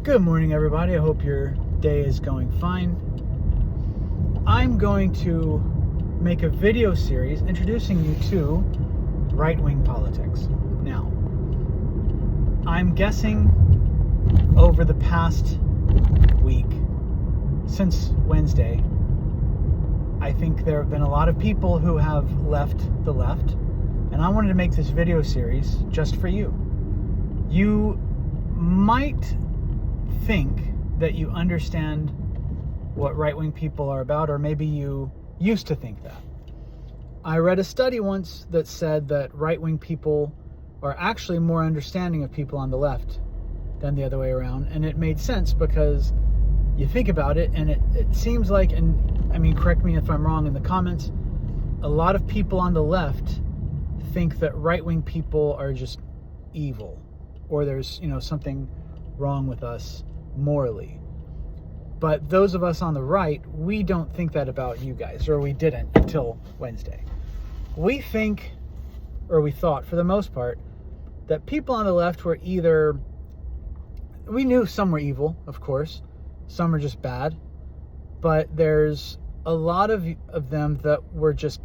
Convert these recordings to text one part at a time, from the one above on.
Good morning, everybody. I hope your day is going fine. I'm going to make a video series introducing you to right-wing politics. Now, I'm guessing over the past week, since Wednesday, I think there have been a lot of people who have left the left, and I wanted to make this video series just for you. You might think that you understand what right-wing people are about, or maybe you used to think that. I read a study once that said that right-wing people are actually more understanding of people on the left than the other way around, and it made sense because you think about it, and it seems like, and I mean, correct me if I'm wrong in the comments, a lot of people on the left think that right-wing people are just evil, or there's, something wrong with us morally. But those of us on the right, we don't think that about you guys, or we didn't until Wednesday. We think, or we thought for the most part, that people on the left were either, we knew some were evil, of course, some are just bad, but there's a lot of them that were just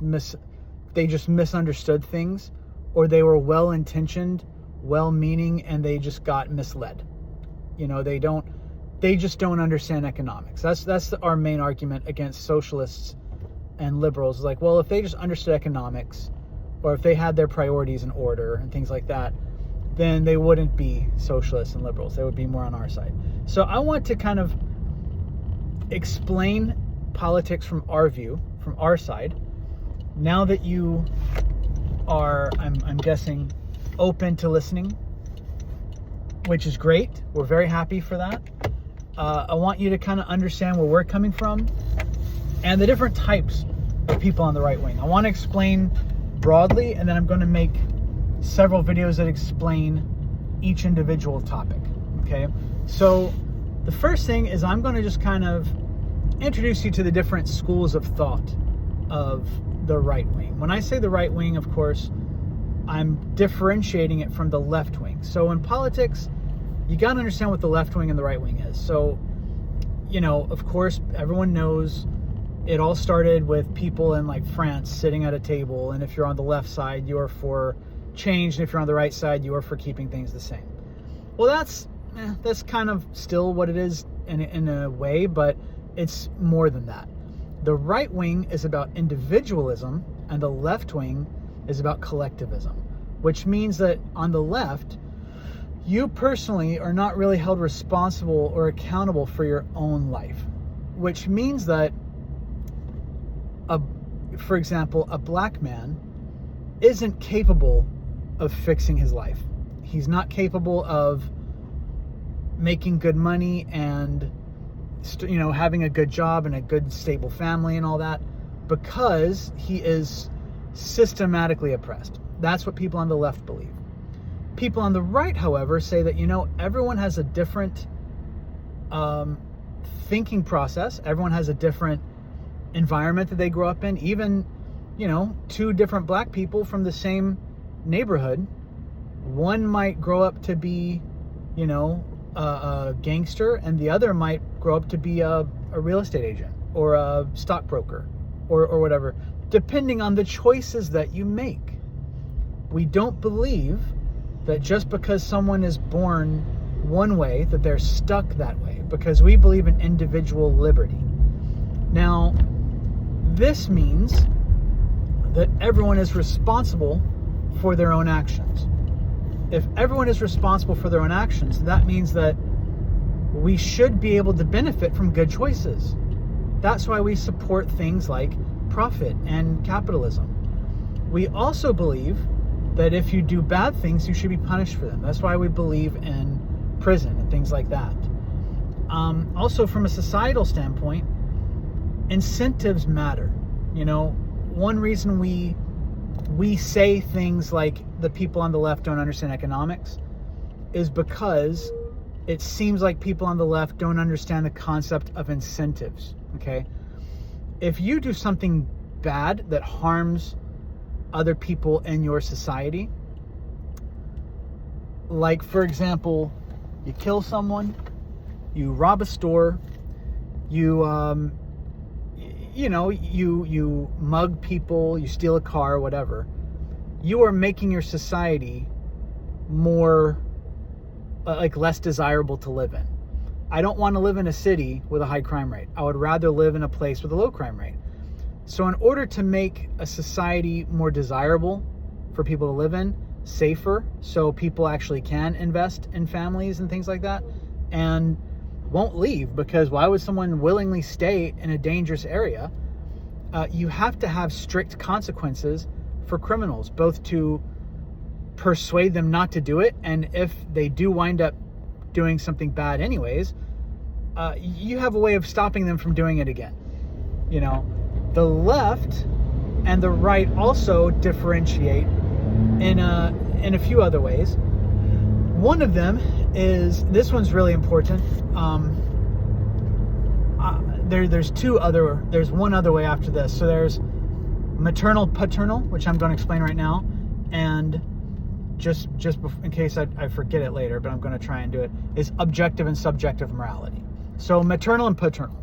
they just misunderstood things, or they were well-intentioned, well-meaning, and they just got misled. They just don't understand economics. That's our main argument against socialists and liberals. Like, well, if they just understood economics, or if they had their priorities in order and things like that, then they wouldn't be socialists and liberals. They would be more on our side. So I want to kind of explain politics from our view, from our side. Now that you are, I'm guessing, open to listening, which is great. We're very happy for that. I want you to kind of understand where we're coming from and the different types of people on the right wing. I want to explain broadly, and then I'm going to make several videos that explain each individual topic. Okay? So the first thing is I'm going to just kind of introduce you to the different schools of thought of the right wing. When I say the right wing, of course, I'm differentiating it from the left wing. So in politics, you got to understand what the left wing and the right wing is. So, of course, everyone knows it all started with people in like France sitting at a table, and if you're on the left side, you're for change, and if you're on the right side, you're for keeping things the same. Well, that's kind of still what it is in a way, but it's more than that. The right wing is about individualism, and the left wing is about collectivism, which means that on the left, you personally are not really held responsible or accountable for your own life, which means that, for example, a black man isn't capable of fixing his life. He's not capable of making good money and, having a good job and a good stable family and all that, because he is systematically oppressed. That's what people on the left believe. People on the right, however, say that, everyone has a different thinking process. Everyone has a different environment that they grew up in. Even, two different black people from the same neighborhood, one might grow up to be, a gangster, and the other might grow up to be a real estate agent or a stockbroker or whatever, depending on the choices that you make. We don't believe that just because someone is born one way, that they're stuck that way, because we believe in individual liberty. Now, this means that everyone is responsible for their own actions. If everyone is responsible for their own actions, that means that we should be able to benefit from good choices. That's why we support things like profit and capitalism. We also believe that if you do bad things, you should be punished for them. That's why we believe in prison and things like that. Also, from a societal standpoint, incentives matter. One reason we say things like the people on the left don't understand economics is because it seems like people on the left don't understand the concept of incentives. Okay? If you do something bad that harms other people in your society, like, for example, you kill someone, you rob a store, you you mug people, you steal a car, whatever, you are making your society more less desirable to live in. I don't want to live in a city with a high crime rate. I would rather live in a place with a low crime rate. So in order to make a society more desirable for people to live in, safer, so people actually can invest in families and things like that, and won't leave, because why would someone willingly stay in a dangerous area? You have to have strict consequences for criminals, both to persuade them not to do it, and if they do wind up doing something bad anyways, you have a way of stopping them from doing it again. The left and the right also differentiate in a few other ways. One of them is, this one's really important. There's one other way after this. So there's maternal paternal, which I'm going to explain right now, and just in case I forget it later, but I'm going to try and do it, is objective and subjective morality. So maternal and paternal.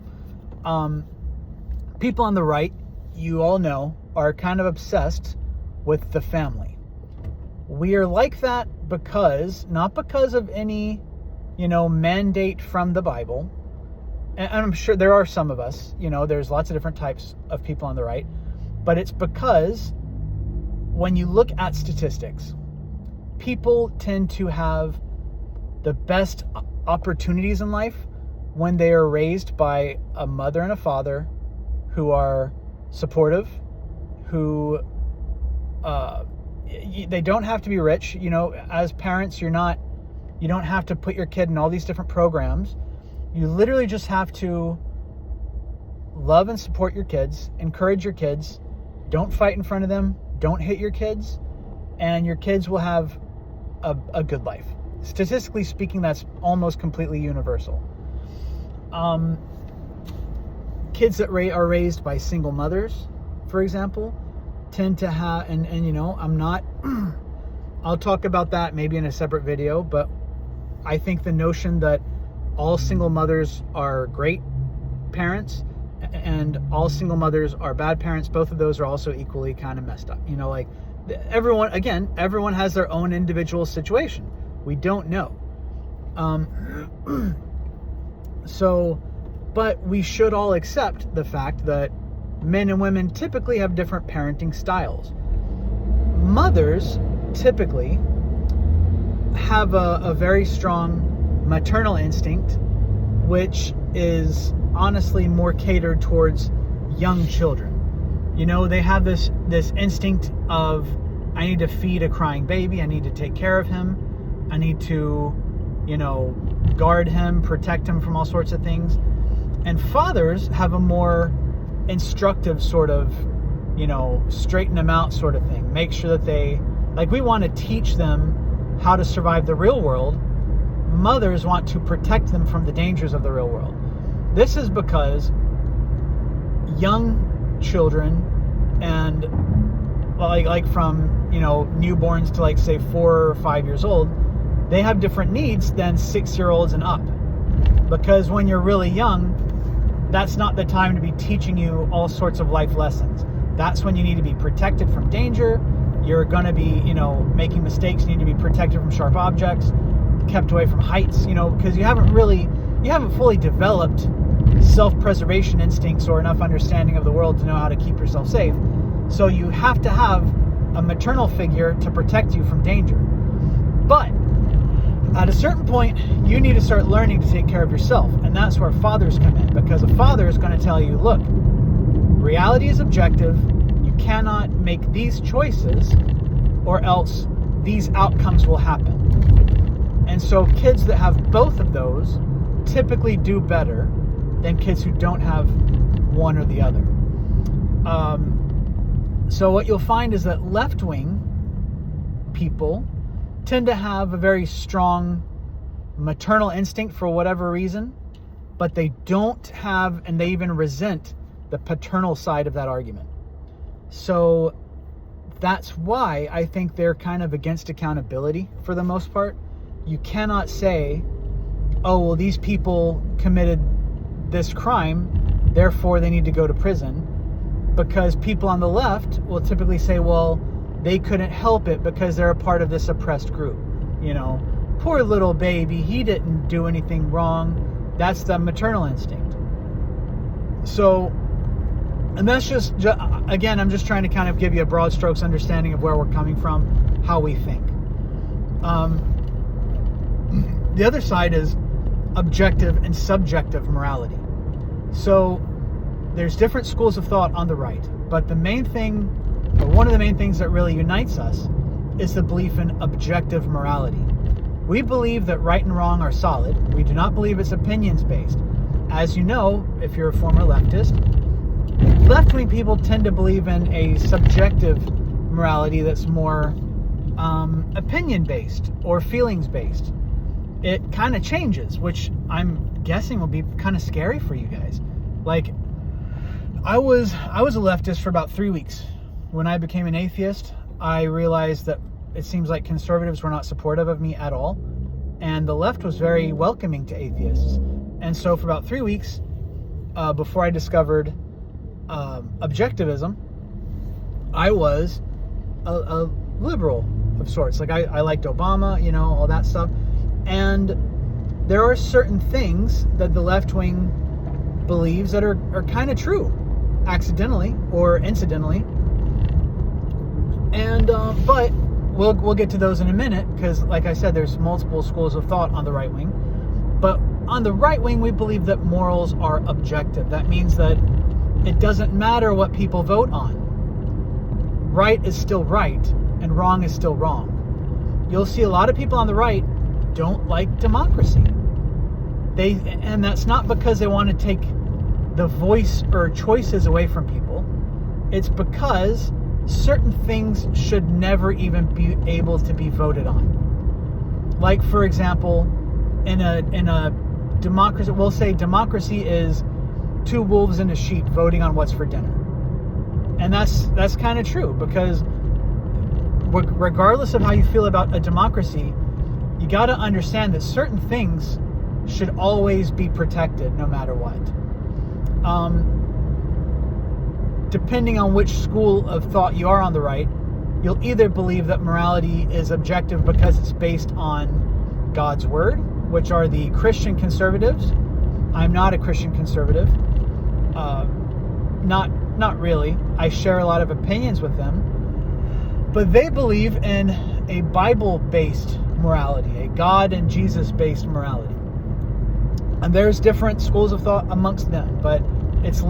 People on the right, you all know, are kind of obsessed with the family. We are like that not because of any, mandate from the Bible. And I'm sure there are some of us, there's lots of different types of people on the right, but it's because when you look at statistics, people tend to have the best opportunities in life when they are raised by a mother and a father who are supportive, who they don't have to be rich. As parents, you don't have to put your kid in all these different programs. You literally just have to love and support your kids, encourage your kids, don't fight in front of them, don't hit your kids, and your kids will have a good life. Statistically speaking, that's almost completely universal. Kids that are raised by single mothers, for example, tend to have, and I'm not, I'll talk about that maybe in a separate video, but I think the notion that all single mothers are great parents and all single mothers are bad parents, both of those are also equally kind of messed up. Everyone has their own individual situation. We don't know. But we should all accept the fact that men and women typically have different parenting styles. Mothers typically have a very strong maternal instinct, which is honestly more catered towards young children. They have this instinct of, I need to feed a crying baby, I need to take care of him, I need to, guard him, protect him from all sorts of things. And fathers have a more instructive sort of, straighten them out sort of thing. Make sure that we want to teach them how to survive the real world. Mothers want to protect them from the dangers of the real world. This is because young children and from, newborns to say 4 or 5 years old, they have different needs than 6-year-olds and up. Because when you're really young, that's not the time to be teaching you all sorts of life lessons. That's when you need to be protected from danger. You're going to be, making mistakes. You need to be protected from sharp objects, kept away from heights, because you haven't fully developed self-preservation instincts or enough understanding of the world to know how to keep yourself safe. So you have to have a maternal figure to protect you from danger. But at a certain point, you need to start learning to take care of yourself. And that's where fathers come in, because a father is going to tell you, look, reality is objective. You cannot make these choices or else these outcomes will happen. And so kids that have both of those typically do better than kids who don't have one or the other. So what you'll find is that left-wing people tend to have a very strong maternal instinct for whatever reason, but they don't have, and they even resent the paternal side of that argument. So that's why I think they're kind of against accountability for the most part. You cannot say oh, well, these people committed this crime, therefore they need to go to prison. Because people on the left will typically say, well, they couldn't help it because they're a part of this oppressed group. You know, poor little baby, he didn't do anything wrong. That's the maternal instinct. So, and that's just again, I'm just trying to kind of give you a broad strokes understanding of where we're coming from, how we think. The other side is objective and subjective morality. So there's different schools of thought on the right, but the main thing, or one of the main things that really unites us, is the belief in objective morality. We believe that right and wrong are solid. We do not believe it's opinions based. As you know, if you're a former leftist, left-wing people tend to believe in a subjective morality that's more opinion based or feelings based. It kind of changes, which I'm guessing will be kind of scary for you guys. Like, I was a leftist for about 3 weeks. When I became an atheist, I realized that it seems like conservatives were not supportive of me at all, and the left was very welcoming to atheists. And so for about 3 weeks, before I discovered objectivism, I was a liberal of sorts. Like, I liked Obama, you know, all that stuff. And there are certain things that the left wing believes that are kind of true, accidentally or incidentally. And but we'll get to those in a minute, because like I said, there's multiple schools of thought on the right wing. But on the right wing, we believe that morals are objective. That means that it doesn't matter what people vote on. Right is still right, and wrong is still wrong. You'll see a lot of people on the right don't like democracy. And that's not because they want to take the voice or choices away from people. It's because certain things should never even be able to be voted on. Like, for example, in a democracy, we'll say democracy is two wolves and a sheep voting on what's for dinner. And that's kind of true, because regardless of how you feel about a democracy, you got to understand that certain things should always be protected no matter what. Depending on which school of thought you are on the right, you'll either believe that morality is objective because it's based on God's word, which are the Christian conservatives. I'm not a Christian conservative. Not really. I share a lot of opinions with them. But they believe in a Bible-based morality, a God and Jesus-based morality. And there's different schools of thought amongst them, but it's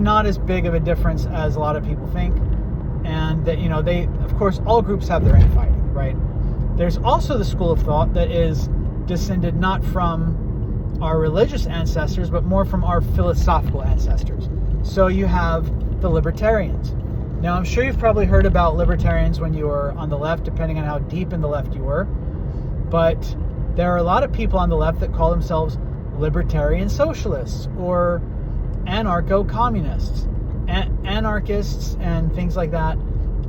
not as big of a difference as a lot of people think. And that, you know, they, of course, all groups have their infighting, right? There's also the school of thought that is descended not from our religious ancestors, but more from our philosophical ancestors. So you have the libertarians. Now, I'm sure you've probably heard about libertarians when you were on the left, depending on how deep in the left you were. But there are a lot of people on the left that call themselves libertarian socialists or anarcho-communists, anarchists, and things like that.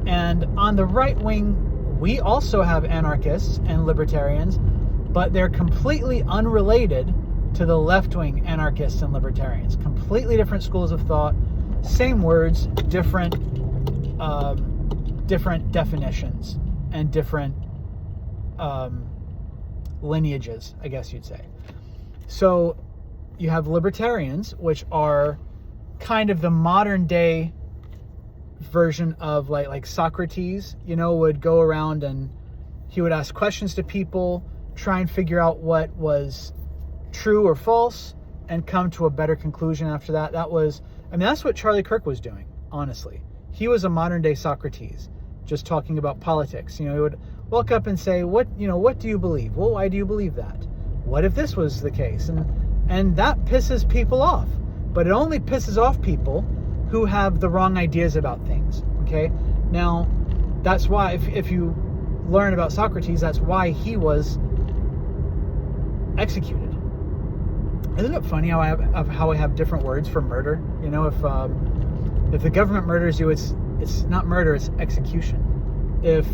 And on the right wing, we also have anarchists and libertarians, but they're completely unrelated to the left-wing anarchists and libertarians. Completely different schools of thought, same words, different definitions and different lineages, I guess you'd say. So you have libertarians, which are kind of the modern day version of like Socrates, you know, would go around and he would ask questions to people, try and figure out what was true or false, and come to a better conclusion after that. That's what Charlie Kirk was doing, honestly. He was a modern day Socrates, just talking about politics. You know, he would walk up and say, what do you believe? Well, why do you believe that? What if this was the case? And that pisses people off. But it only pisses off people who have the wrong ideas about things. Okay? Now, that's why, if you learn about Socrates, that's why he was executed. Isn't it funny how I have different words for murder? You know, if the government murders you, it's not murder, it's execution. If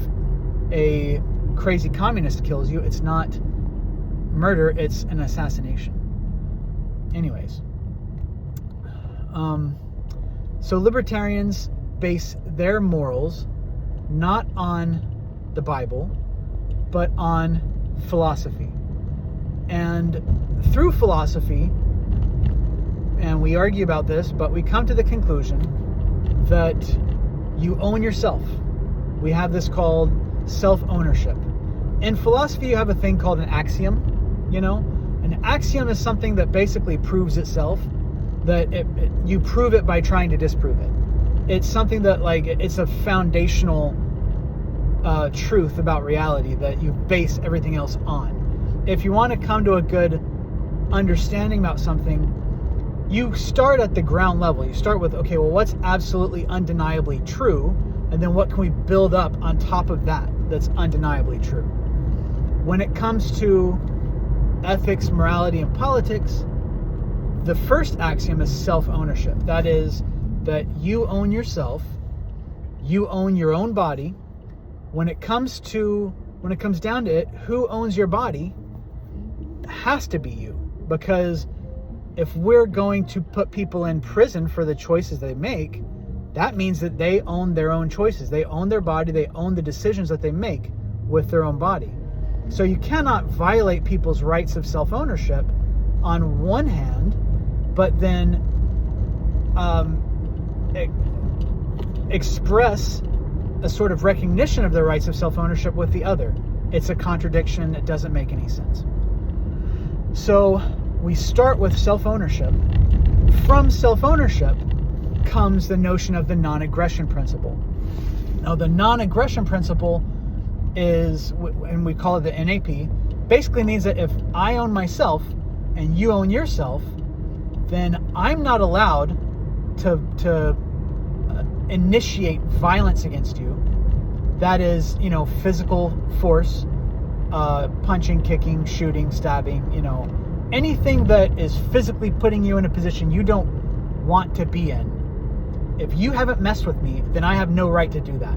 a crazy communist kills you, it's not murder, it's an assassination. Anyways, so libertarians base their morals not on the Bible, but on philosophy. And through philosophy, and we argue about this, but we come to the conclusion that you own yourself. We have this called self-ownership. In philosophy, you have a thing called an axiom, you know? An axiom is something that basically proves itself, that you prove it by trying to disprove it. It's something that, like, it's a foundational truth about reality that you base everything else on. If you want to come to a good understanding about something, you start at the ground level. You start with, okay, well, what's absolutely undeniably true? And then what can we build up on top of that that's undeniably true? When it comes to ethics, morality, and politics, the first axiom is self-ownership. That is, that you own yourself, you own your own body. When it comes down to it, who owns your body has to be you. Because if we're going to put people in prison for the choices they make, that means that they own their own choices. They own their body. They own the decisions that they make with their own body. So you cannot violate people's rights of self-ownership on one hand, but then express a sort of recognition of their rights of self-ownership with the other. It's a contradiction. It doesn't make any sense. So we start with self-ownership. From self-ownership comes the notion of the non-aggression principle. Now, the non-aggression principle is, and we call it the NAP, basically means that if I own myself and you own yourself, then I'm not allowed to initiate violence against you. That is, physical force, punching, kicking, shooting, stabbing, anything that is physically putting you in a position you don't want to be in. If you haven't messed with me, then I have no right to do that.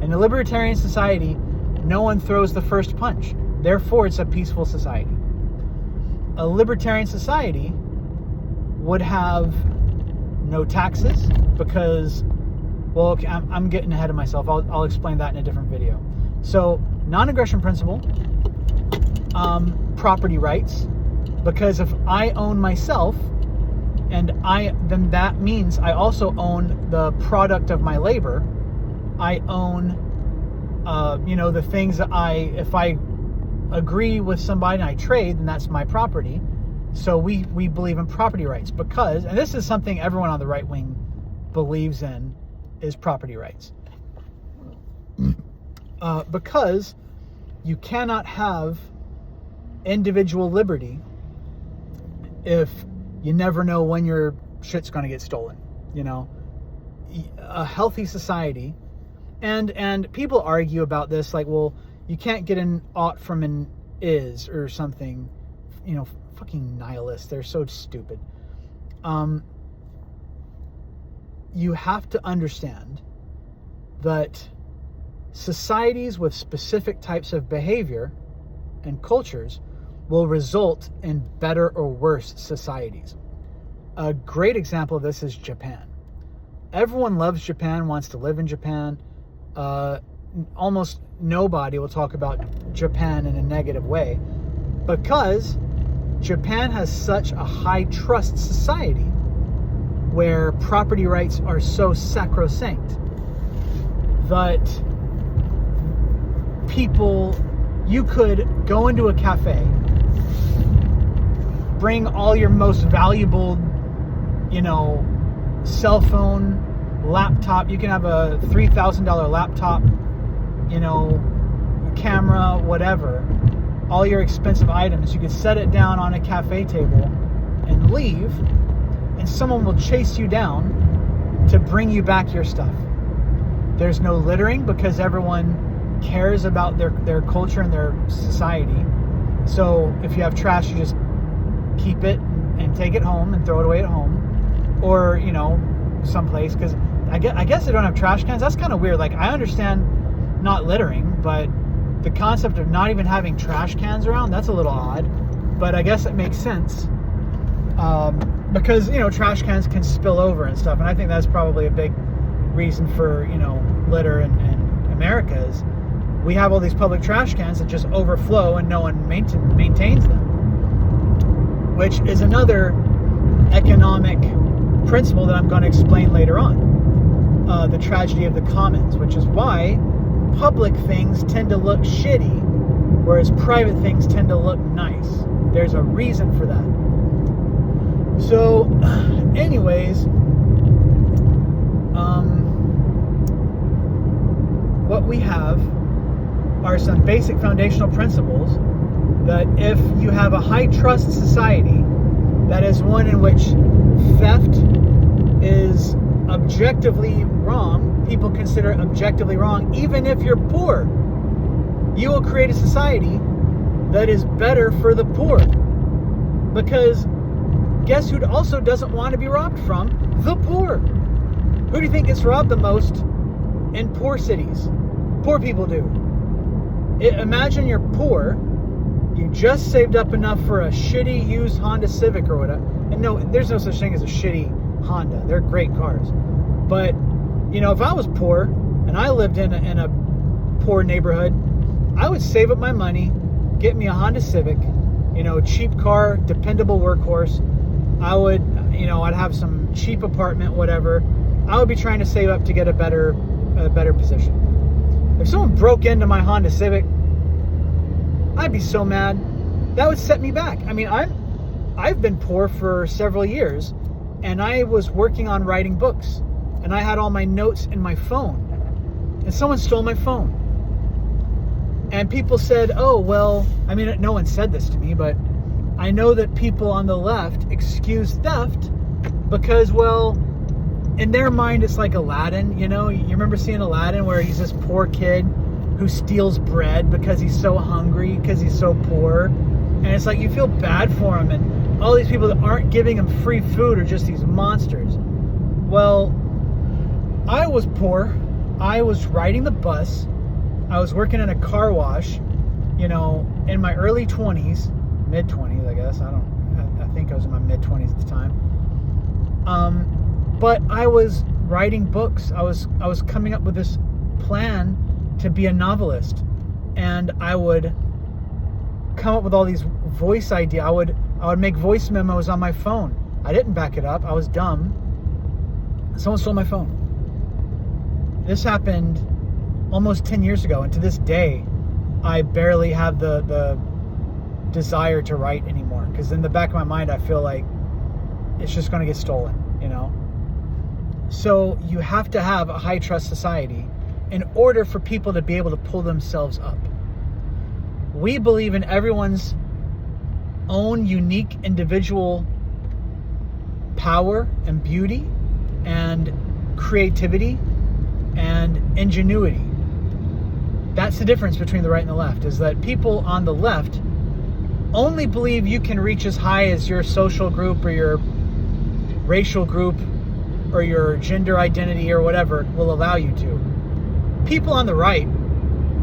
In a libertarian society, no one throws the first punch. Therefore, it's a peaceful society. A libertarian society would have no taxes because, well, okay, I'm getting ahead of myself. I'll explain that in a different video. So, non-aggression principle, property rights, because if I own myself, then that means I also own the product of my labor. I own, the things that if I agree with somebody and I trade, then that's my property. So we believe in property rights because, and this is something everyone on the right wing believes in, is property rights. Because you cannot have individual liberty if you never know when your shit's going to get stolen. A healthy society, and people argue about this, like, well, you can't get an ought from an is or something. Fucking nihilists. They're so stupid. You have to understand that societies with specific types of behavior and cultures will result in better or worse societies. A great example of this is Japan. Everyone loves Japan, wants to live in Japan. Almost nobody will talk about Japan in a negative way because Japan has such a high trust society where property rights are so sacrosanct that you could go into a cafe, bring all your most valuable, cell phone, laptop. You can have a $3,000 laptop, camera, whatever. All your expensive items. You could set it down on a cafe table and leave, and someone will chase you down to bring you back your stuff. There's no littering because everyone cares about their culture and their society. So if you have trash, you just keep it and take it home and throw it away at home, or someplace, because I guess they don't have trash cans. That's kind of weird. Like, I understand not littering, but the concept of not even having trash cans around, that's a little odd. but I guess it makes sense. Because, trash cans can spill over and stuff. And I think that's probably a big reason for, litter in America is we have all these public trash cans that just overflow and no one maintains them. Which is another economic principle that I'm going to explain later on. The tragedy of the commons, which is why public things tend to look shitty, whereas private things tend to look nice. There's a reason for that. So, anyways, what we have are some basic foundational principles that if you have a high trust society, that is one in which theft is objectively wrong, people consider it objectively wrong, even if you're poor, you will create a society that is better for the poor. Because guess who also doesn't want to be robbed from? The poor. Who do you think gets robbed the most in poor cities? Poor people do. Imagine you're poor, you just saved up enough for a shitty used Honda Civic or whatever. And no, there's no such thing as a shitty Honda. They're great cars. But, if I was poor and I lived in a poor neighborhood, I would save up my money, get me a Honda Civic, cheap car, dependable workhorse. I would, I'd have some cheap apartment, whatever. I would be trying to save up to get a better position. If someone broke into my Honda Civic, I'd be so mad. That would set me back. I mean, I've been poor for several years, and I was working on writing books, and I had all my notes in my phone, and someone stole my phone. And people said, oh, well, I mean, no one said this to me, but I know that people on the left excuse theft because, well, in their mind, it's like Aladdin, you remember seeing Aladdin where he's this poor kid who steals bread because he's so hungry, because he's so poor. And it's like you feel bad for him, and all these people that aren't giving him free food are just these monsters. Well, I was poor. I was riding the bus. I was working in a car wash, in my early 20s, mid-20s, I guess. I think I was in my mid-20s at the time. But I was writing books. I was coming up with this plan to be a novelist, and I would come up with all these voice ideas. I would make voice memos on my phone. I didn't back it up. I was dumb. Someone stole my phone. This happened almost 10 years ago, and to this day, I barely have the desire to write anymore, because in the back of my mind, I feel like it's just going to get stolen, So you have to have a high trust society in order for people to be able to pull themselves up. We believe in everyone's own unique individual power and beauty and creativity and ingenuity. That's the difference between the right and the left, is that people on the left only believe you can reach as high as your social group or your racial group or your gender identity or whatever will allow you to. People on the right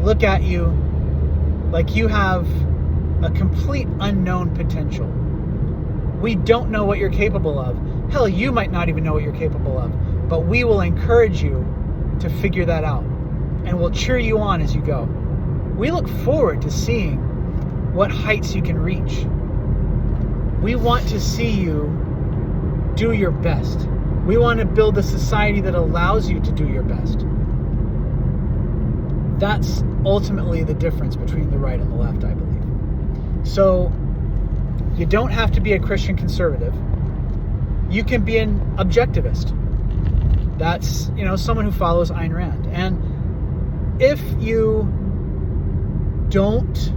look at you like you have a complete unknown potential. We don't know what you're capable of. Hell, you might not even know what you're capable of, but we will encourage you to figure that out, and we'll cheer you on as you go. We look forward to seeing what heights you can reach. We want to see you do your best. We want to build a society that allows you to do your best. That's ultimately the difference between the right and the left, I believe. So, you don't have to be a Christian conservative. You can be an objectivist. That's, someone who follows Ayn Rand. And if you don't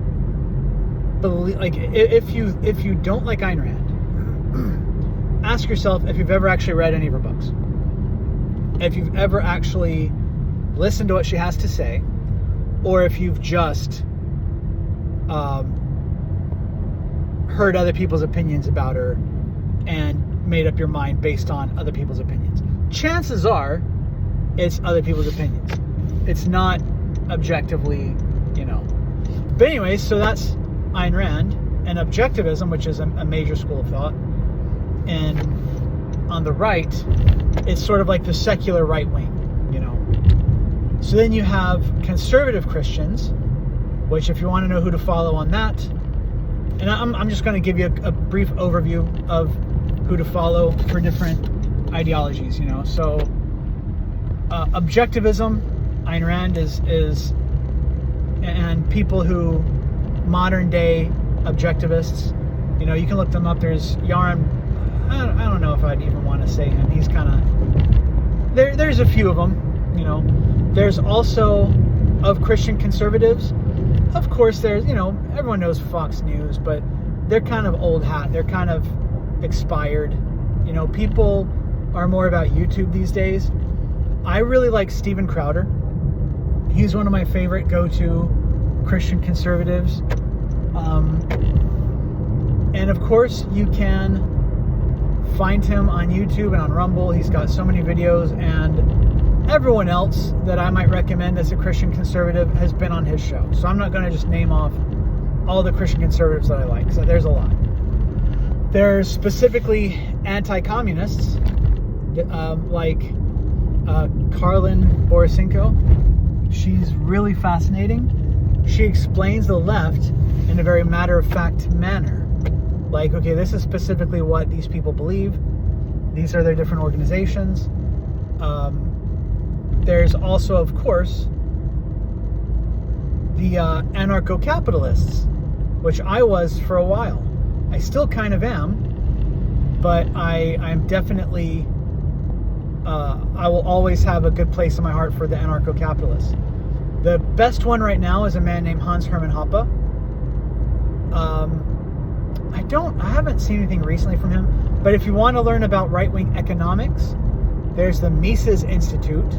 believe, if you don't like Ayn Rand, ask yourself if you've ever actually read any of her books. If you've ever actually listened to what she has to say, or if you've just heard other people's opinions about her and made up your mind based on other people's opinions. Chances are it's other people's opinions. It's not objectively, But anyways, so that's Ayn Rand. and objectivism, which is a major school of thought. And on the right, it's sort of like the secular right wing, you know. So then you have conservative Christians, which if you want to know who to follow on that, and I'm just going to give you a brief overview of who to follow for different ideologies, you know. So objectivism, Ayn Rand is, and people who, modern day objectivists, you know, you can look them up. There's Yaron, I don't know if I'd even want to say him. He's kind of, there's a few of them, you know. There's also, of Christian conservatives, of course, there's, you know, everyone knows Fox News, but they're kind of old hat. They're kind of expired. You know, people are more about YouTube these days. I really like Steven Crowder. He's one of my favorite go-to Christian conservatives. And of course, you can find him on YouTube and on Rumble. He's got so many videos, and everyone else that I might recommend as a Christian conservative has been on his show. So I'm not going to just name off all the Christian conservatives that I like. So there's a lot. There's specifically anti-communists, like Karlin Borisenko. She's really fascinating. She explains the left in a very matter-of-fact manner. Like, okay, this is specifically what these people believe. These are their different organizations. There's also, of course, the anarcho-capitalists, which I was for a while. I still kind of am, but I'm definitely, I will always have a good place in my heart for the anarcho-capitalists. The best one right now is a man named Hans Hermann Hoppe. I haven't seen anything recently from him, but if you want to learn about right-wing economics, there's the Mises Institute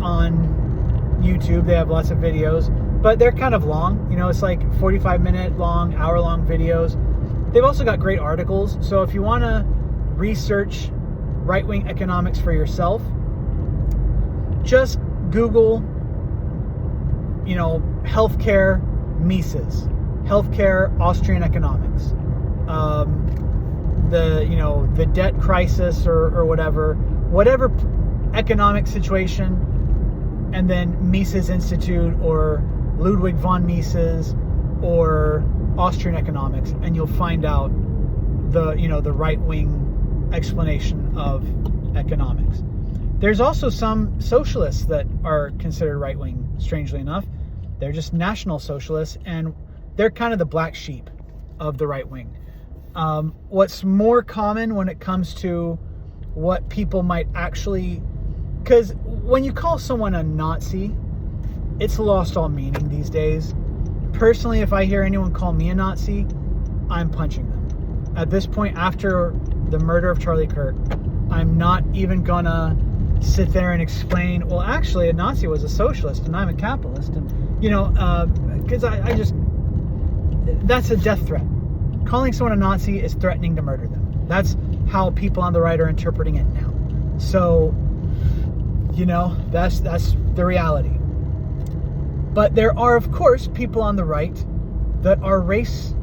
on YouTube. They have lots of videos, but they're kind of long. You know, it's like 45-minute long, hour-long videos. They've also got great articles. So if you want to research right-wing economics for yourself, just Google, you know, healthcare Mises, healthcare Austrian economics, the debt crisis or whatever economic situation, and then Mises Institute or Ludwig von Mises or Austrian economics, and you'll find out the right-wing explanation of economics. There's also some socialists that are considered right-wing, strangely enough. They're just national socialists, and they're kind of the black sheep of the right wing. What's more common when it comes to what people might actually... Because when you call someone a Nazi, it's lost all meaning these days. Personally, if I hear anyone call me a Nazi, I'm punching them. At this point, after the murder of Charlie Kirk, I'm not even gonna sit there and explain, well, actually, a Nazi was a socialist and I'm a capitalist. And, you know, because I just... That's a death threat. Calling someone a Nazi is threatening to murder them. That's how people on the right are interpreting it now. So, you know, that's the reality. But there are, of course, people on the right that are race-based.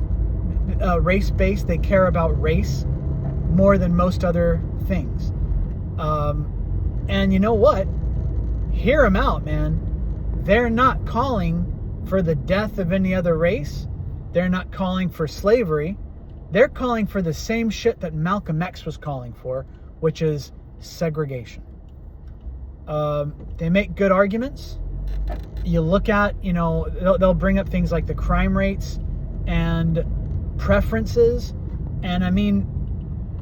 They care about race more than most other things. And you know what? Hear them out, man. They're not calling for the death of any other race. They're not calling for slavery. They're calling for the same shit that Malcolm X was calling for, which is segregation. They make good arguments. You look at, you know, they'll bring up things like the crime rates and preferences. And I mean,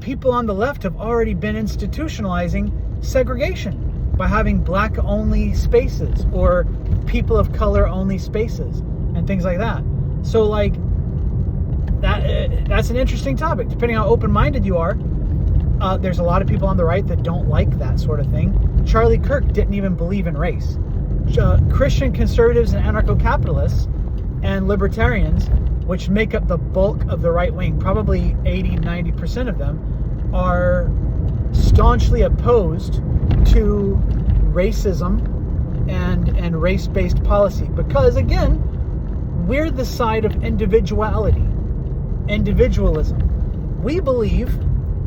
people on the left have already been institutionalizing segregation by having black-only spaces or people of color-only spaces and things like that. So, like, that's an interesting topic. Depending on how open-minded you are, there's a lot of people on the right that don't like that sort of thing. Charlie Kirk didn't even believe in race. Christian conservatives and anarcho-capitalists and libertarians, which make up the bulk of the right wing, probably 80-90% of them, are staunchly opposed to racism and race-based policy. Because, again, we're the side of individuality. individualism. We believe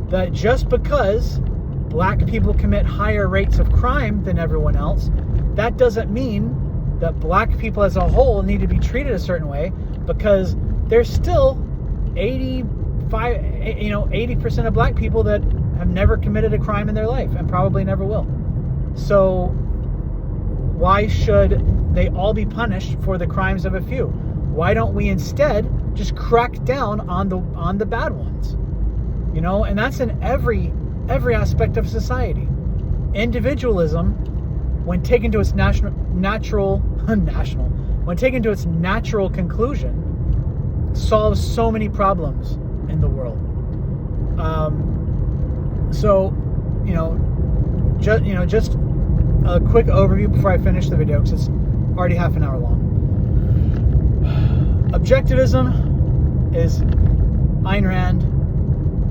that just because black people commit higher rates of crime than everyone else, that doesn't mean that black people as a whole need to be treated a certain way, because there's still 80% of black people that have never committed a crime in their life and probably never will. So why should they all be punished for the crimes of a few? Why don't we instead just crack down on the bad ones? You know, and that's in every aspect of society. Individualism, when taken to its natural conclusion, solves so many problems in the world. Just a quick overview before I finish the video, because it's already half an hour long. Objectivism is Ayn Rand,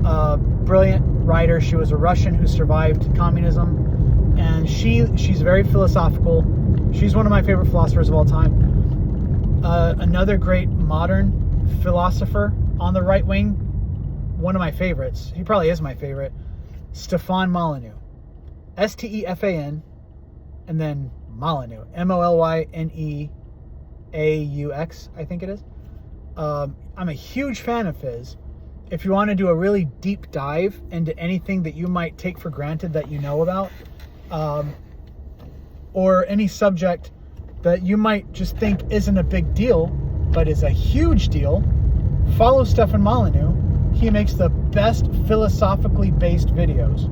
a brilliant writer. She was a Russian who survived communism, and she's very philosophical. She's one of my favorite philosophers of all time. Another great modern philosopher on the right wing, one of my favorites, he probably is my favorite, Stefan Molyneux. Stefan, and then Molyneux, Molyneux, I think it is. I'm a huge fan of his. If you want to do a really deep dive into anything that you might take for granted that you know about, or any subject that you might just think isn't a big deal, but is a huge deal, follow Stefan Molyneux. He makes the best philosophically based videos.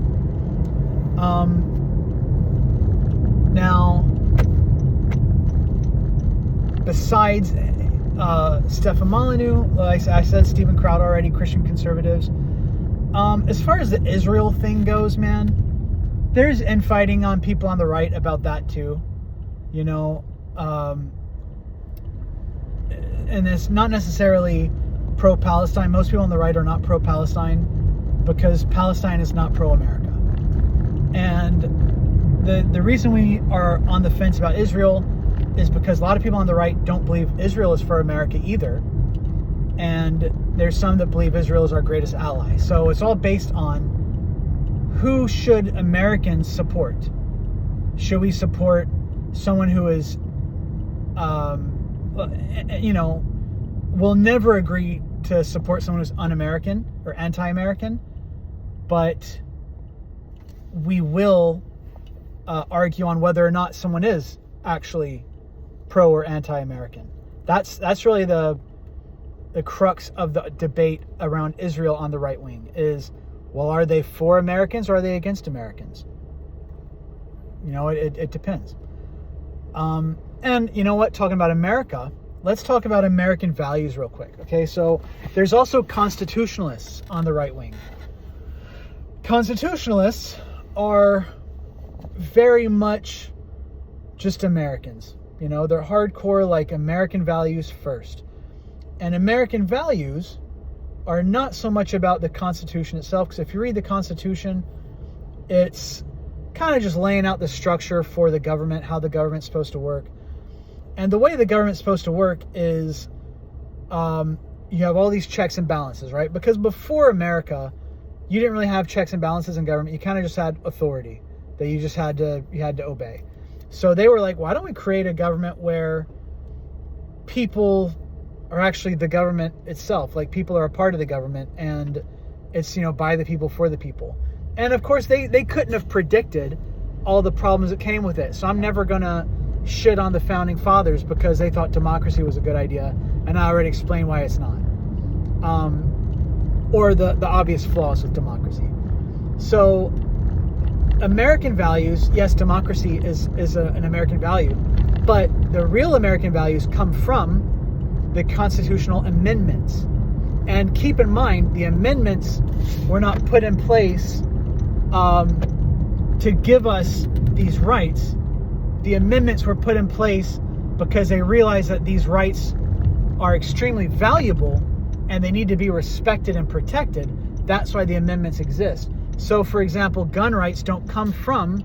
Now, besides Stefan Molyneux, like I said, Stephen Crowder already, Christian conservatives. As far as the Israel thing goes, man, there's infighting on people on the right about that too. You know, and it's not necessarily pro-Palestine. Most people on the right are not pro-Palestine because Palestine is not pro-America. And the reason we are on the fence about Israel is because a lot of people on the right don't believe Israel is for America either. And there's some that believe Israel is our greatest ally. So it's all based on who should Americans support. Should we support someone who is, we'll never agree to support someone who's un-American or anti-American, but we will argue on whether or not someone is actually pro or anti-American. That's really the crux of the debate around Israel on the right wing is, well, are they for Americans or are they against Americans? You know, it depends. And you know what, talking about America, let's talk about American values real quick. Okay, so there's also constitutionalists on the right wing. Constitutionalists are very much just Americans. You know, they're hardcore, like American values first. And American values are not so much about the Constitution itself, because if you read the Constitution, it's kind of just laying out the structure for the government, how the government's supposed to work. And the way the government's supposed to work is you have all these checks and balances, right? Because before America, you didn't really have checks and balances in government. You kind of just had authority that you had to obey. So they were like, why don't we create a government where people are actually the government itself? Like, people are a part of the government, and it's, you know, by the people, for the people. And of course, they couldn't have predicted all the problems that came with it. So I'm never going to shit on the founding fathers because they thought democracy was a good idea, and I already explained why it's not. Or the obvious flaws with democracy. So American values, yes, democracy is an American value, but the real American values come from the constitutional amendments. And keep in mind, the amendments were not put in place to give us these rights. The amendments were put in place because they realized that these rights are extremely valuable and they need to be respected and protected. That's why the amendments exist. So, for example, gun rights don't come from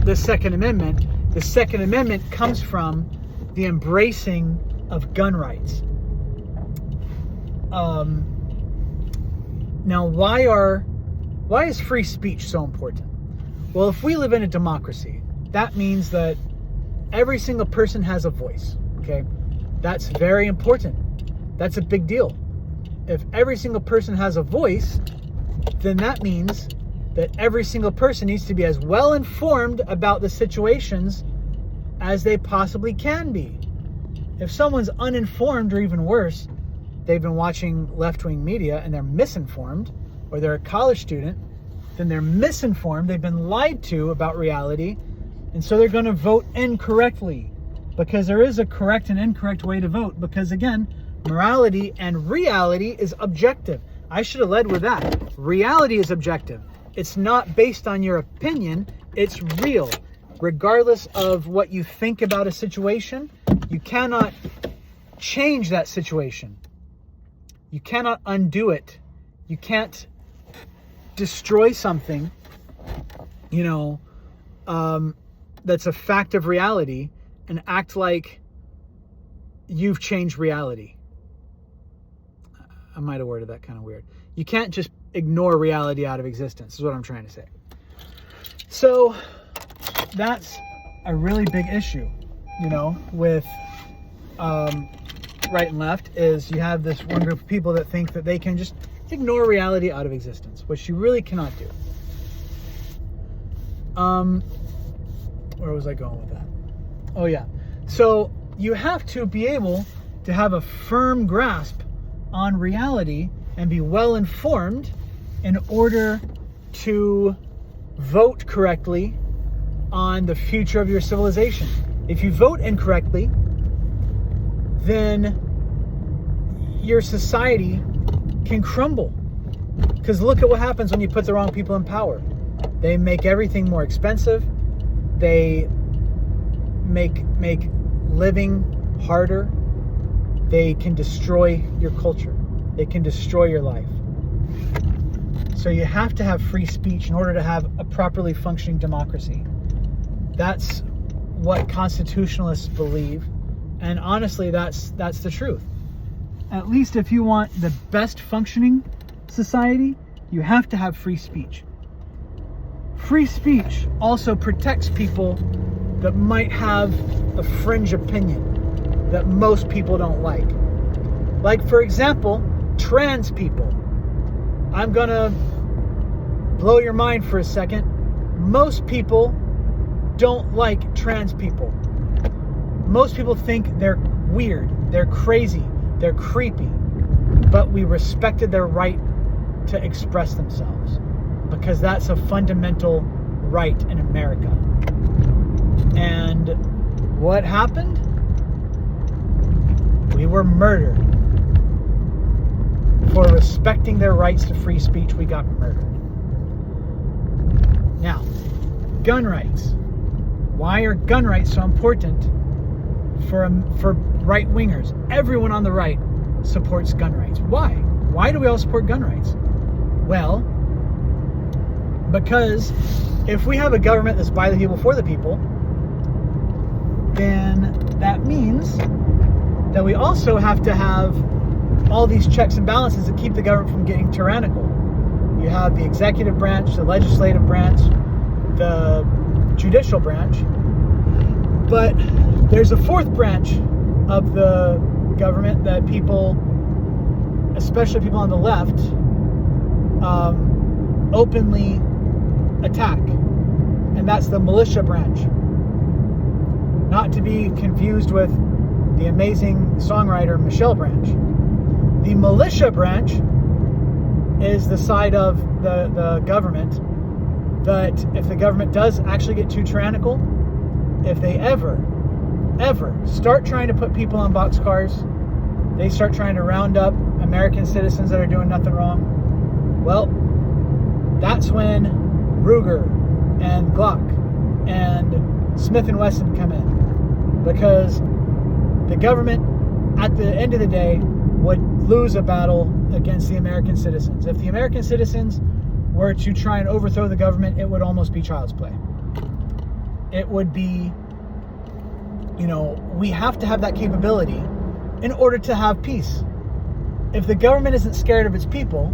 the Second Amendment. The Second Amendment comes from the embracing of gun rights. Now, why is free speech so important? Well, if we live in a democracy, that means that every single person has a voice, okay? That's very important. That's a big deal. If every single person has a voice, then that means that every single person needs to be as well informed about the situations as they possibly can be. If someone's uninformed, or even worse, they've been watching left-wing media and they're misinformed, or they're a college student, then they're misinformed, they've been lied to about reality, and so they're going to vote incorrectly, because there is a correct and incorrect way to vote, because again, morality and reality is objective. I should have led with that. Reality is objective. It's not based on your opinion, it's real. Regardless of what you think about a situation, you cannot change that situation. You cannot undo it. You can't destroy something, that's a fact of reality and act like you've changed reality. I might have worded that kind of weird. You can't just ignore reality out of existence, is what I'm trying to say. So that's a really big issue, with right and left, is you have this one group of people that think that they can just ignore reality out of existence, which you really cannot do. Where was I going with that? Oh yeah. So you have to be able to have a firm grasp on reality and be well informed in order to vote correctly on the future of your civilization. If you vote incorrectly, then your society can crumble. Because look at what happens when you put the wrong people in power. They make everything more expensive. They make living harder. They can destroy your culture. They can destroy your life. So you have to have free speech in order to have a properly functioning democracy. That's what constitutionalists believe. And honestly, that's the truth. At least if you want the best functioning society, you have to have free speech. Free speech also protects people that might have a fringe opinion that most people don't like. Like, for example, trans people. I'm gonna blow your mind for a second. Most people don't like trans people. Most people think they're weird, they're crazy, they're creepy, but we respected their right to express themselves because that's a fundamental right in America. And what happened? We were murdered. For respecting their rights to free speech, we got murdered. Now, gun rights. Why are gun rights so important for right-wingers? Everyone on the right supports gun rights. Why? Why do we all support gun rights? Well, because if we have a government that's by the people, for the people, then that means that we also have to have all these checks and balances that keep the government from getting tyrannical. You have the executive branch, the legislative branch, the judicial branch, but there's a fourth branch of the government that people, especially people on the left, openly attack, and that's the militia branch. Not to be confused with the amazing songwriter Michelle Branch. The militia branch is the side of the government that if the government does actually get too tyrannical, if they ever start trying to put people on boxcars, they start trying to round up American citizens that are doing nothing wrong, well, that's when Ruger and Glock and Smith & Wesson come in, because the government at the end of the day would lose a battle against the American citizens. If the American citizens were to try and overthrow the government, it would almost be child's play. It would be, we have to have that capability in order to have peace. if the government isn't scared of its people,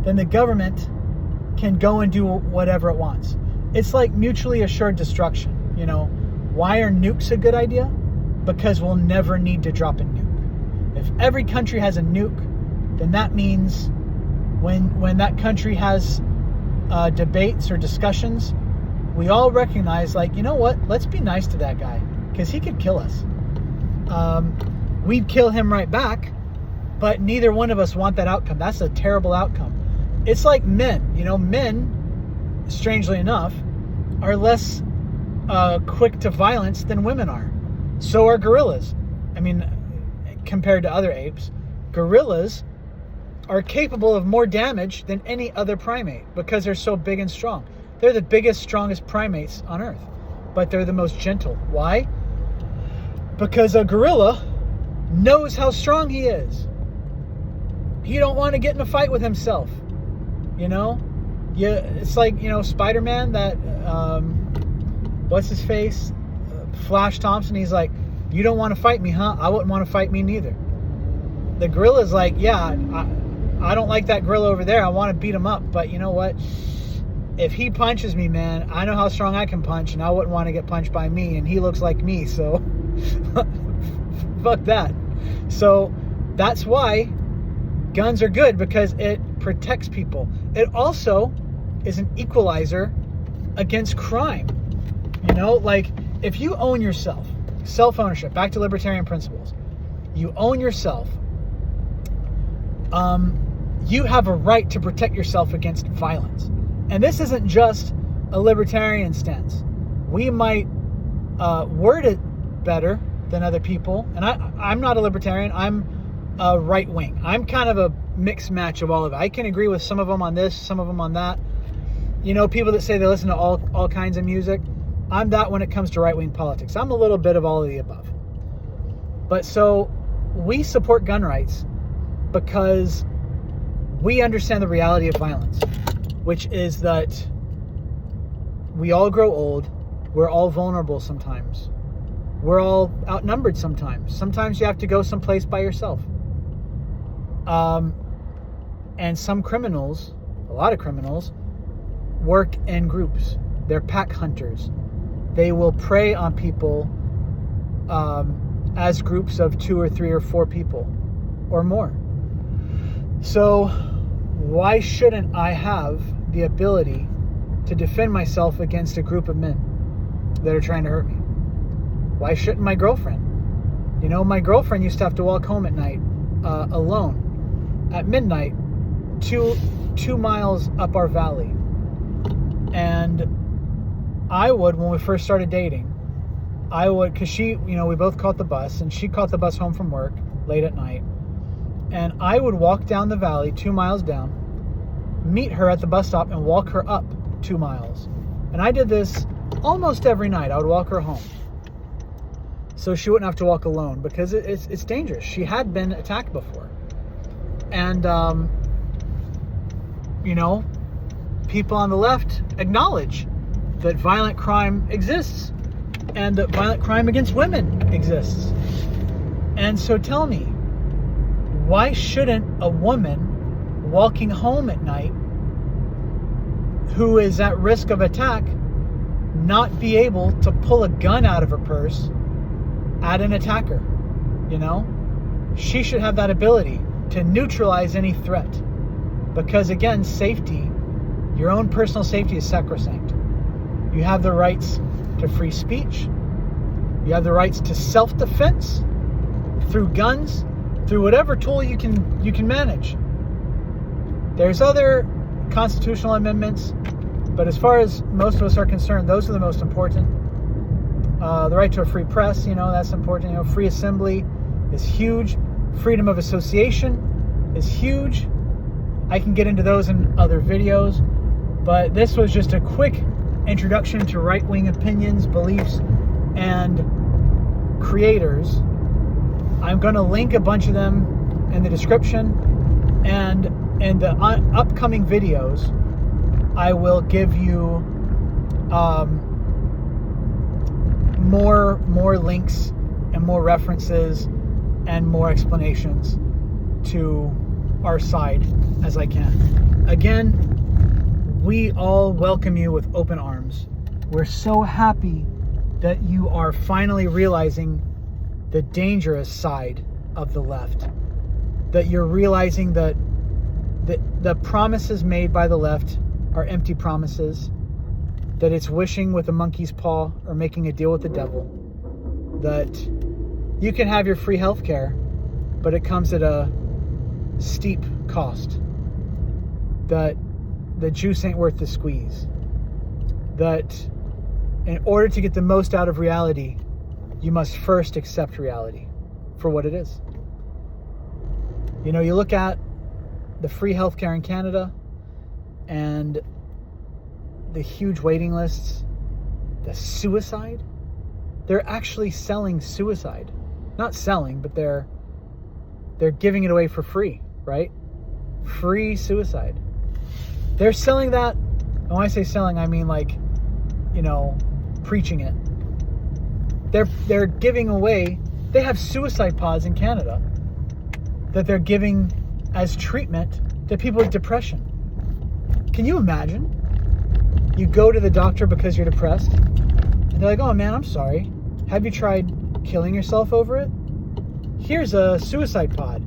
then the government can go and do whatever it wants. It's like mutually assured destruction. You know, why are nukes a good idea? Because we'll never need to drop a nuke. If every country has a nuke, then that means when that country has debates or discussions, we all recognize, like, you know what? Let's be nice to that guy, because he could kill us. We'd kill him right back, but neither one of us want that outcome. That's a terrible outcome. It's like men. You know, men, strangely enough, are less quick to violence than women are. So are gorillas. I mean, compared to other apes, gorillas are capable of more damage than any other primate because they're so big and strong. They're the biggest, strongest primates on Earth, but they're the most gentle. Why? Because a gorilla knows how strong he is. He don't want to get in a fight with himself. You know? Yeah, it's like, you know, Spider-Man, that, what's his face? Flash Thompson. He's like, you don't want to fight me, huh? I wouldn't want to fight me neither. The gorilla's like, yeah, I don't like that gorilla over there. I want to beat him up. But you know what? If he punches me, man, I know how strong I can punch, and I wouldn't want to get punched by me, and he looks like me, so fuck that. So that's why guns are good, because it protects people. It also is an equalizer against crime. You know, like, if you own yourself, self-ownership, back to libertarian principles, you own yourself, you have a right to protect yourself against violence. And this isn't just a libertarian stance. We might word it better than other people. And I'm not a libertarian. I'm a right wing. I'm kind of a mixed match of all of it. I can agree with some of them on this, some of them on that. You know, people that say they listen to all kinds of music. I'm that when it comes to right-wing politics. I'm a little bit of all of the above. But so we support gun rights because we understand the reality of violence, which is that we all grow old. We're all vulnerable sometimes. We're all outnumbered sometimes. Sometimes you have to go someplace by yourself. And some criminals, a lot of criminals, work in groups. They're pack hunters. They will prey on people as groups of 2 or 3 or 4 people or more. So why shouldn't I have the ability to defend myself against a group of men that are trying to hurt me? Why shouldn't my girlfriend? You know, my girlfriend used to have to walk home at night alone at midnight, 2 miles up our valley. And I would, when we first started dating, because she, you know, we both caught the bus, and she caught the bus home from work late at night. And I would walk down the valley 2 miles down, meet her at the bus stop, and walk her up 2 miles. And I did this almost every night. I would walk her home, so she wouldn't have to walk alone, because it's dangerous. She had been attacked before. And, you know, people on the left acknowledge that violent crime exists and that violent crime against women exists. And so tell me, why shouldn't a woman walking home at night who is at risk of attack not be able to pull a gun out of her purse at an attacker? You know, she should have that ability to neutralize any threat, because again, safety, your own personal safety, is sacrosanct. You have the rights to free speech. You have the rights to self-defense through guns, through whatever tool you can manage. There's other constitutional amendments, but as far as most of us are concerned, those are the most important. The right to a free press, you know, that's important. You know, free assembly is huge. Freedom of association is huge. I can get into those in other videos, but this was just a quick introduction to right-wing opinions, beliefs, and creators. I'm going to link a bunch of them in the description, and in the upcoming videos, I will give you more links and more references and more explanations to our side as I can. Again, we all welcome you with open arms. We're so happy that you are finally realizing the dangerous side of the left. That you're realizing that the promises made by the left are empty promises. That it's wishing with a monkey's paw or making a deal with the devil. That you can have your free health care, but it comes at a steep cost. That the juice ain't worth the squeeze. That in order to get the most out of reality, you must first accept reality for what it is. You know, you look at the free healthcare in Canada and the huge waiting lists, the suicide. They're actually selling suicide. Not selling, but they're giving it away for free, right? Free suicide. They're selling that. And when I say selling, I mean like, you know, preaching it. They're giving away, they have suicide pods in Canada that they're giving as treatment to people with depression. Can you imagine? You go to the doctor because you're depressed, and they're like, oh man, I'm sorry. Have you tried killing yourself over it? Here's a suicide pod.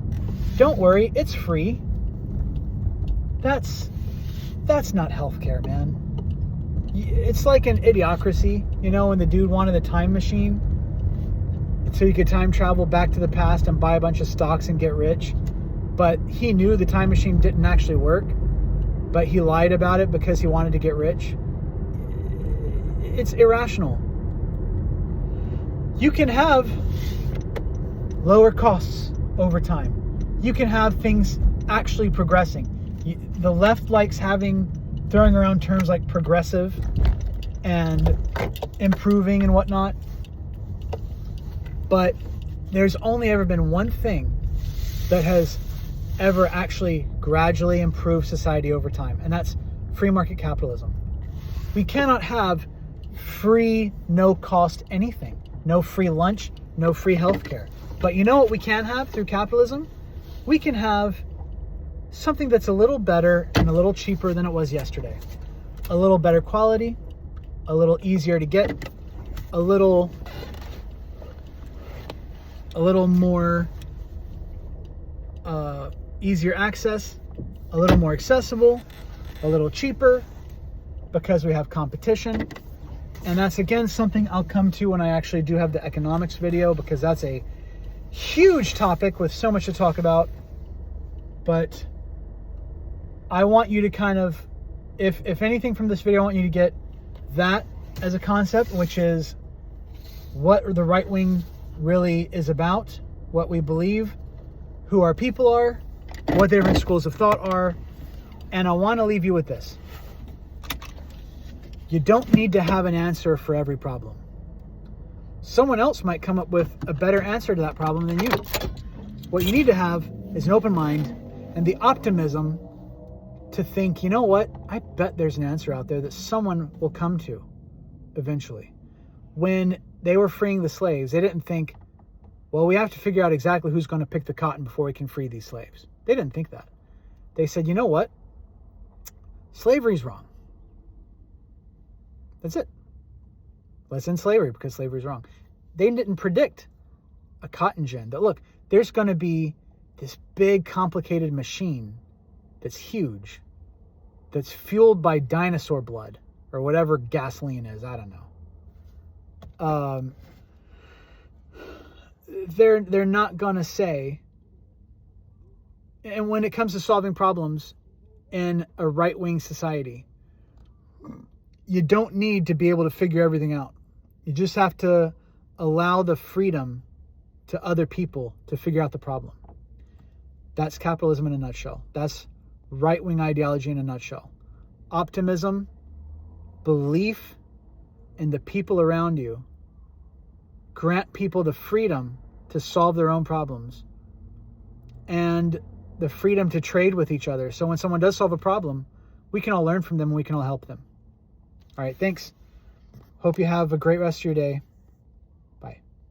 Don't worry, it's free. That's not healthcare, man. It's like an idiocracy, you know, when the dude wanted a time machine so he could time travel back to the past and buy a bunch of stocks and get rich. But he knew the time machine didn't actually work, but he lied about it because he wanted to get rich. It's irrational. You can have lower costs over time. You can have things actually progressing. The left likes throwing around terms like progressive and improving and whatnot. But there's only ever been one thing that has ever actually gradually improved society over time, and that's free market capitalism. We cannot have free, no cost anything. No free lunch, no free healthcare. But you know what we can have through capitalism? We can have something that's a little better and a little cheaper than it was yesterday. A little better quality, a little easier to get, a little more easier access, a little more accessible, a little cheaper, because we have competition. And that's again something I'll come to when I actually do have the economics video, because that's a huge topic with so much to talk about. But I want you to kind of, if anything from this video, I want you to get that as a concept, which is what the right wing really is about, what we believe, who our people are, what the different schools of thought are. And I want to leave you with this. You don't need to have an answer for every problem. Someone else might come up with a better answer to that problem than you. What you need to have is an open mind and the optimism to think, you know what? I bet there's an answer out there that someone will come to eventually. When they were freeing the slaves, they didn't think, well, we have to figure out exactly who's going to pick the cotton before we can free these slaves. They didn't think that. They said, you know what? Slavery's wrong. That's it. Let's end slavery because slavery's wrong. They didn't predict a cotton gin. That look, there's going to be this big, complicated machine that's huge, that's fueled by dinosaur blood or whatever gasoline is. I don't know. They're not going to say. And when it comes to solving problems in a right-wing society, you don't need to be able to figure everything out. You just have to allow the freedom to other people to figure out the problem. That's capitalism in a nutshell. That's right-wing ideology in a nutshell. Optimism, belief in the people around you, grant people the freedom to solve their own problems, and the freedom to trade with each other. So when someone does solve a problem, we can all learn from them and we can all help them. All right, thanks. Hope you have a great rest of your day.